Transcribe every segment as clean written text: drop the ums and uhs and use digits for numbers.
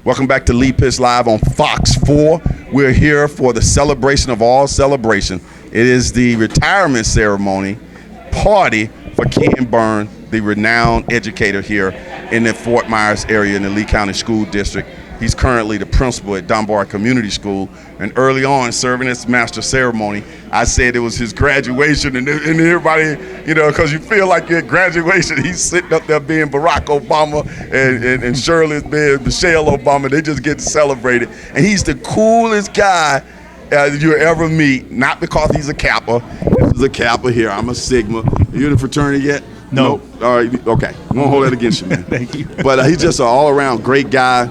Welcome back to Lee Pitts Live on Fox 4. We're here for the celebration of all celebration. It is the retirement ceremony party for Ken Burns, the renowned educator here in the Fort Myers area in the Lee County School District. He's currently the principal at Dunbar Community School, and early on, serving as master ceremony, I said it was his graduation, and everybody, because you feel like you're at graduation, he's sitting up there being Barack Obama, and Shirley's being Michelle Obama. They just get celebrated, and he's the coolest guy you ever meet, not because he's a Kappa. This is a Kappa here. I'm a Sigma. Are you in a fraternity yet? No. Nope. All right, okay. I won't hold that against you, man. Thank you. But he's just an all-around great guy.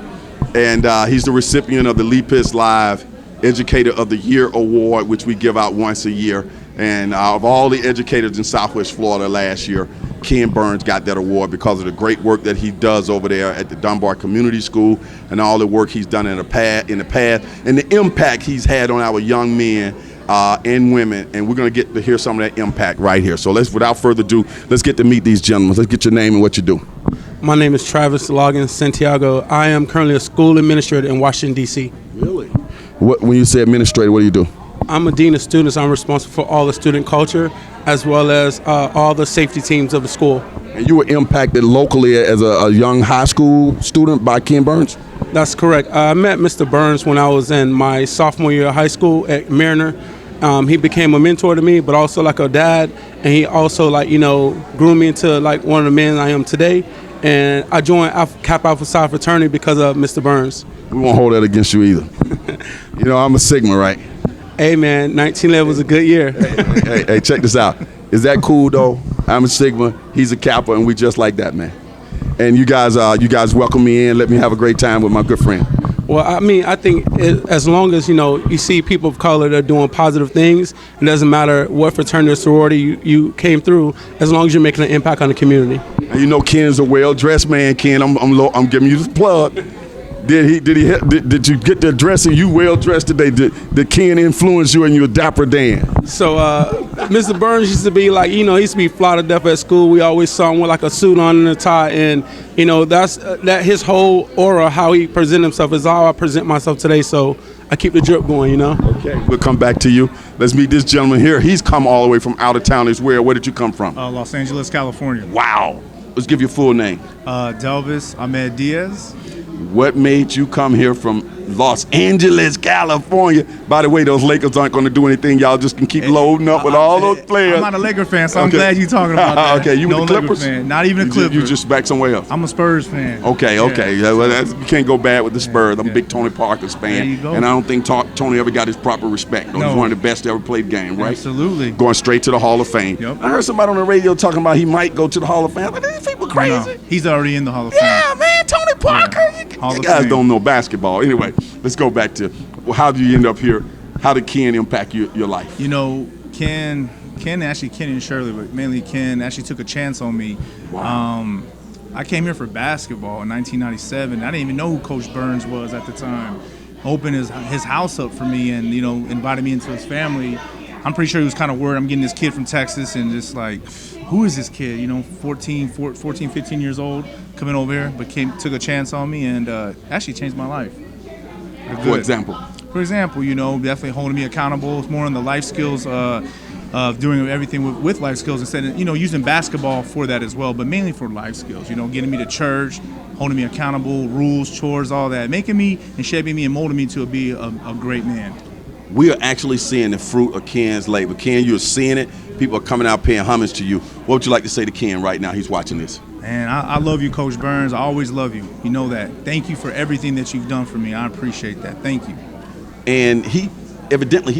And he's the recipient of the Lee Pitts Live Educator of the Year Award, which we give out once a year. And of all the educators in Southwest Florida last year, Ken Burns got that award because of the great work that he does over there at the Dunbar Community School and all the work he's done in the past and the impact he's had on our young men and women. And we're going to get to hear some of that impact right here. So without further ado, let's get to meet these gentlemen. Let's get your name and what you do. My name is Travis Loggins Santiago. I am currently a school administrator in Washington, D.C. Really? When you say administrator, what do you do? I'm a dean of students. I'm responsible for all the student culture as well as all the safety teams of the school. And you were impacted locally as a young high school student by Ken Burns? That's correct. I met Mr. Burns when I was in my sophomore year of high school at Mariner. He became a mentor to me, but also like a dad. And he also grew me into like one of the men I am today. And I joined Kappa Alpha Psi fraternity because of Mr. Burns. We won't hold that against you either. I'm a Sigma, right? Hey, man, 1911 was a good year. Hey, check this out. Is that cool, though? I'm a Sigma, he's a Kappa, and we just like that, man. And you guys welcome me in. Let me have a great time with my good friend. Well, I think as long as, you see people of color that are doing positive things, it doesn't matter what fraternity or sorority you came through, as long as you're making an impact on the community. And Ken's a well-dressed man, Ken. I'm giving you this plug. Did you get the dressing? You well-dressed today. Did Ken influence you and you a dapper Dan? So Mr. Burns used to be like, he used to be fly to death at school. We always saw him with like a suit on and a tie, and that his whole aura, how he present himself, is how I present myself today. So I keep the drip going, Okay, we'll come back to you. Let's meet this gentleman here. He's come all the way from out of town. Where did you come from? Los Angeles, California. Wow. Let's give your full name. Delvis, Diaz. What made you come here from Los Angeles, California? By the way, those Lakers aren't going to do anything. Y'all just can keep loading up with all those players. I'm not a Laker fan, so I'm glad you're talking about that. Okay, you no with the Clippers? Fan. Not even a Clipper. You just back somewhere else? I'm a Spurs fan. Okay. Yeah, well, you can't go bad with the Spurs. I'm a big Tony Parker fan. There you go. And I don't think Tony ever got his proper respect. No. He's one of the best to ever played the game, right? Absolutely. Going straight to the Hall of Fame. Yep. I heard somebody on the radio talking about he might go to the Hall of Fame. Like, these people crazy. No, he's already in the Hall of Fame. Yeah, man, Tony Parker. Yeah. You guys don't know basketball. Anyway, let's go back to how did you end up here? How did Ken impact your life? Ken and Shirley, but mainly Ken actually took a chance on me. Wow. I came here for basketball in 1997. I didn't even know who Coach Burns was at the time. Opened his house up for me and, invited me into his family. I'm pretty sure he was kind of worried I'm getting this kid from Texas and just like, who is this kid? 14, 15 years old coming over here, but took a chance on me and actually changed my life. For example, definitely holding me accountable. It's more on the life skills of doing everything with life skills instead of, using basketball for that as well, but mainly for life skills, getting me to church, holding me accountable, rules, chores, all that, making me and shaping me and molding me to be a great man. We are actually seeing the fruit of Ken's labor. Ken, you're seeing it. People are coming out paying homage to you. What would you like to say to Ken right now? He's watching this. Man, I love you, Coach Burns. I always love you. You know that. Thank you for everything that you've done for me. I appreciate that. Thank you. And he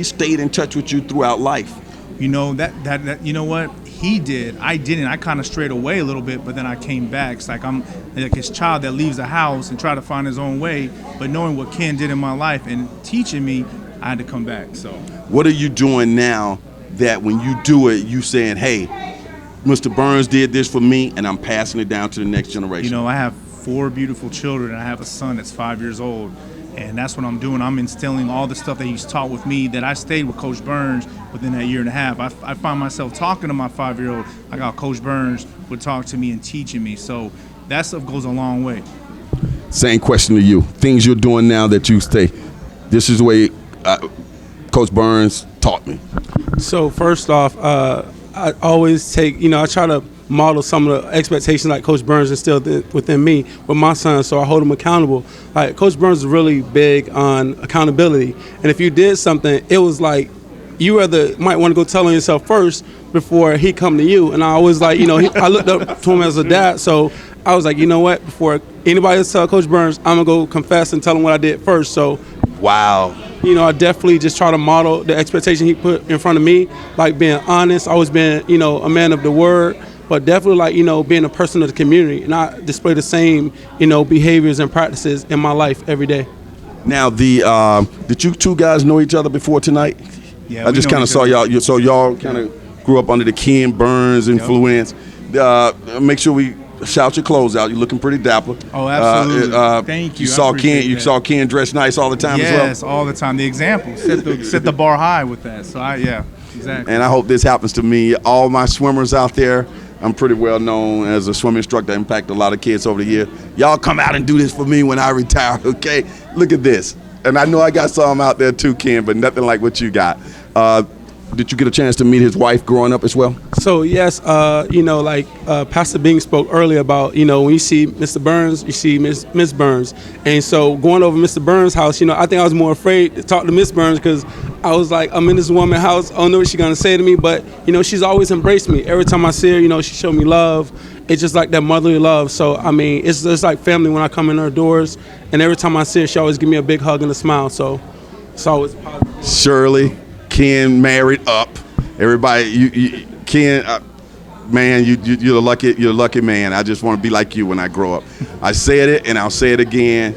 stayed in touch with you throughout life. You know what? He did. I didn't. I kind of strayed away a little bit, but then I came back. It's like I'm like his child that leaves the house and try to find his own way. But knowing what Ken did in my life and teaching me, I had to come back. So, what are you doing now that when you do it, you saying, "Hey, Mr. Burns did this for me, and I'm passing it down to the next generation"? I have 4 beautiful children, and I have a son that's 5 years old. And that's what I'm doing. I'm instilling all the stuff that he's taught with me that I stayed with Coach Burns within that year and a half. I find myself talking to my 5-year-old like how Coach Burns would talk to me and teaching me. So that stuff goes a long way. Same question to you. Things you're doing now that you say, this is the way Coach Burns taught me. So first off, I always take, I try to model some of the expectations like Coach Burns instilled within me with my son, so I hold him accountable. Like Coach Burns is really big on accountability, and if you did something, it was like you might want to go tell on yourself first before he come to you. And I always like, I looked up to him as a dad, so I was like, you know what, before anybody else tell Coach Burns, I'm gonna go confess and tell him what I did first. So wow. I definitely just try to model the expectation he put in front of me, like being honest, always being, a man of the word, but definitely like, being a person of the community. And I display the same, behaviors and practices in my life every day. Now, did you two guys know each other before tonight? Yeah, I just kind of saw y'all. So y'all kind of grew up under the Ken Burns influence. Make sure we shout your clothes out. You're looking pretty dapper. Oh, absolutely. Thank you. You saw Ken dress nice all the time as well? Yes, all the time. The example. Set the bar high with that. So, exactly. And I hope this happens to me. All my swimmers out there, I'm pretty well known as a swimming instructor. I impact a lot of kids over the years. Y'all come out and do this for me when I retire, okay? Look at this. And I know I got some out there too, Ken, but nothing like what you got. Did you get a chance to meet his wife growing up as well? So yes, Pastor Bing spoke earlier about, when you see Mr. Burns, you see Miss Burns. And so going over Mr. Burns' house, I think I was more afraid to talk to Miss Burns because I was like, I'm in this woman's house. I don't know what she's going to say to me, but, she's always embraced me. Every time I see her, she showed me love. It's just like that motherly love. So, it's just like family when I come in her doors. And every time I see her, she always give me a big hug and a smile. So it's always positive. Shirley, Ken married up. Everybody, Ken, man, you're a lucky man. I just want to be like you when I grow up. I said it and I'll say it again.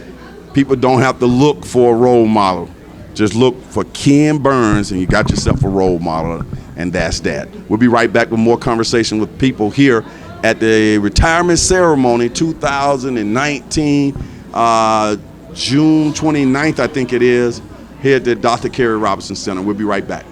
People don't have to look for a role model. Just look for Ken Burns and you got yourself a role model, and that's that. We'll be right back with more conversation with people here at the retirement ceremony 2019, June 29th, I think it is, here at the Dr. Kerry Robinson Center. We'll be right back.